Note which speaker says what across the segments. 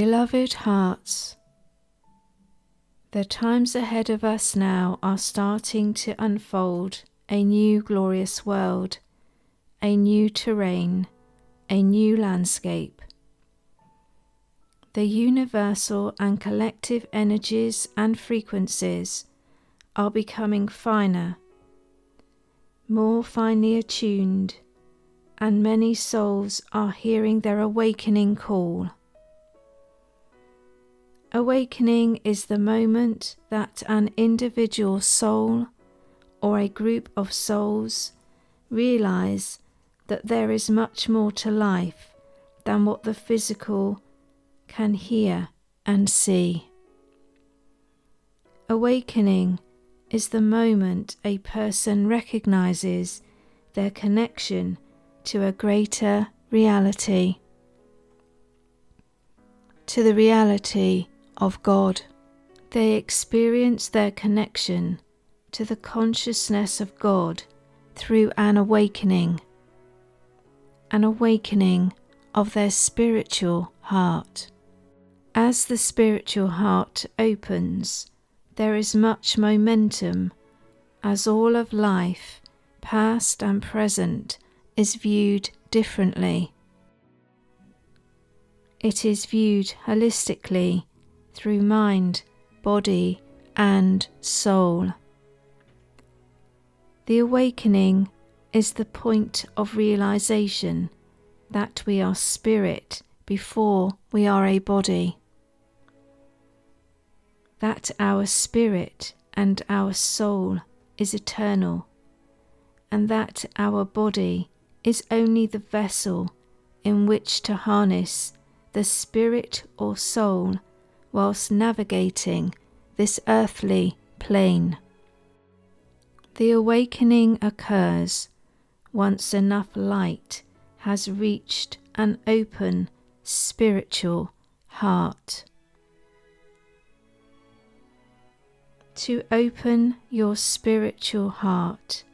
Speaker 1: Beloved hearts, the times ahead of us now are starting to unfold a new glorious world, a new terrain, a new landscape. The universal and collective energies and frequencies are becoming finer, more finely attuned, and many souls are hearing their awakening call. Awakening is the moment that an individual soul or a group of souls realize that there is much more to life than what the physical can hear and see. Awakening is the moment a person recognizes their connection to a greater reality, to the reality of God. They experience their connection to the consciousness of God through an awakening of their spiritual heart. As the spiritual heart opens, there is much momentum as all of life, past and present, is viewed differently. It is viewed holistically through mind, body, and soul. The awakening is the point of realization that we are spirit before we are a body, that our spirit and our soul is eternal, and that our body is only the vessel in which to harness the spirit or soul whilst navigating this earthly plane. The awakening occurs once enough light has reached an open spiritual heart. To open your spiritual heart,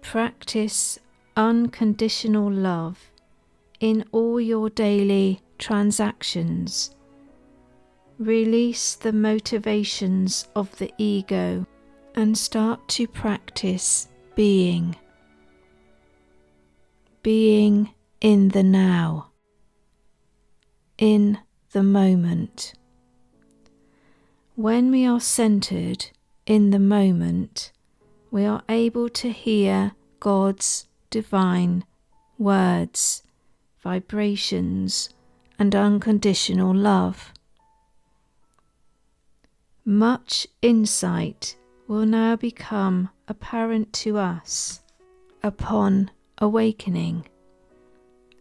Speaker 1: practice unconditional love in all your daily transactions. Release the motivations of the ego and start to practice being in the now, in the moment. When we are centered in the moment, we are able to hear God's divine words, vibrations, and unconditional love. Much insight will now become apparent to us upon awakening,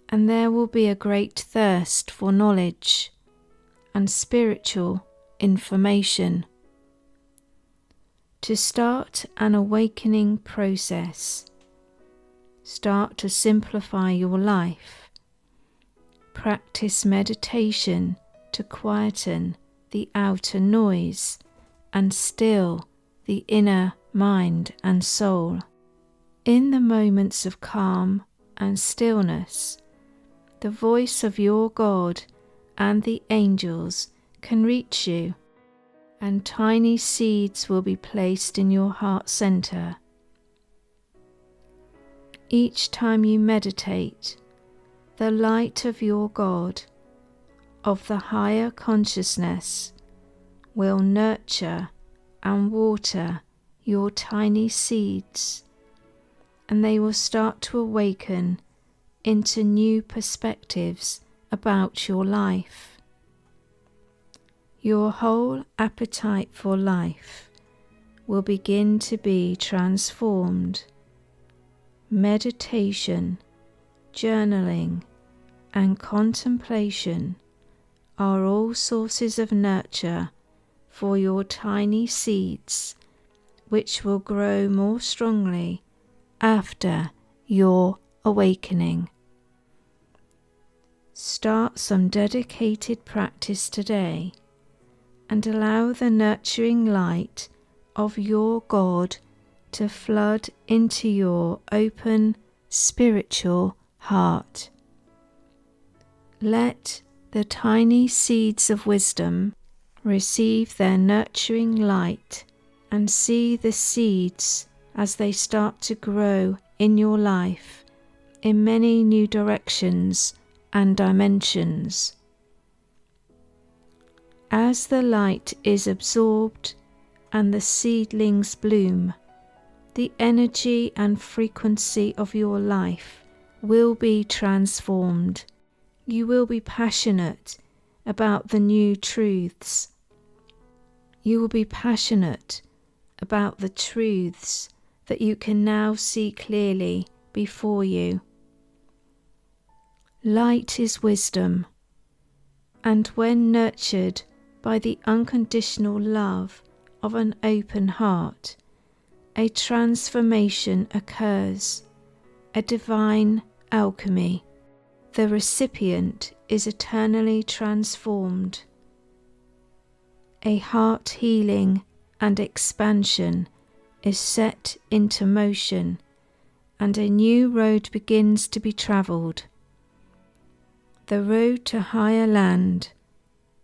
Speaker 1: and there will be a great thirst for knowledge and spiritual information. To start an awakening process, start to simplify your life. Practice meditation to quieten the outer noise and still the inner mind and soul. In the moments of calm and stillness, the voice of your God and the angels can reach you, and tiny seeds will be placed in your heart center. Each time you meditate, the light of your God, of the higher consciousness, will nurture and water your tiny seeds, and they will start to awaken into new perspectives about your life. Your whole appetite for life will begin to be transformed. Meditation, journaling, and contemplation are all sources of nurture for your tiny seeds, which will grow more strongly after your awakening. Start some dedicated practice today and allow the nurturing light of your God to flood into your open spiritual heart. Let The tiny seeds of wisdom receive their nurturing light and see the seeds as they start to grow in your life in many new directions and dimensions. As the light is absorbed and the seedlings bloom, the energy and frequency of your life will be transformed. You will be passionate about the new truths. You will be passionate about the truths that you can now see clearly before you. Light is wisdom, and when nurtured by the unconditional love of an open heart, a transformation occurs, a divine alchemy. The recipient is eternally transformed. A heart healing and expansion is set into motion, and a new road begins to be travelled. The road to higher land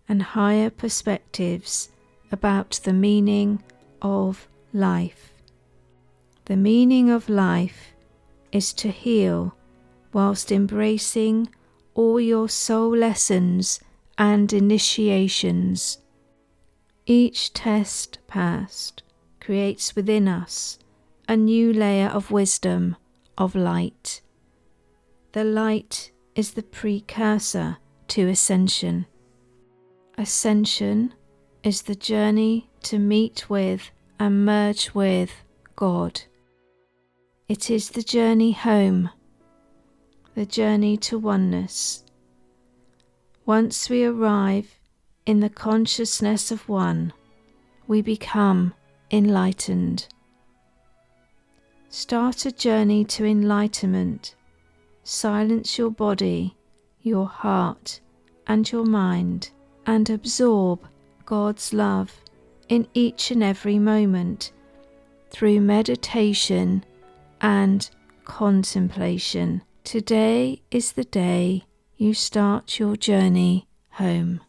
Speaker 1: and higher perspectives about the meaning of life. The meaning of life is to heal whilst embracing all your soul lessons and initiations. Each test passed creates within us a new layer of wisdom, of light. The light is the precursor to ascension. Ascension is the journey to meet with and merge with God. It is the journey home, the journey to oneness. Once we arrive in the consciousness of one, we become enlightened. Start a journey to enlightenment. Silence your body, your heart, and your mind, and absorb God's love in each and every moment through meditation and contemplation. Today is the day you start your journey home.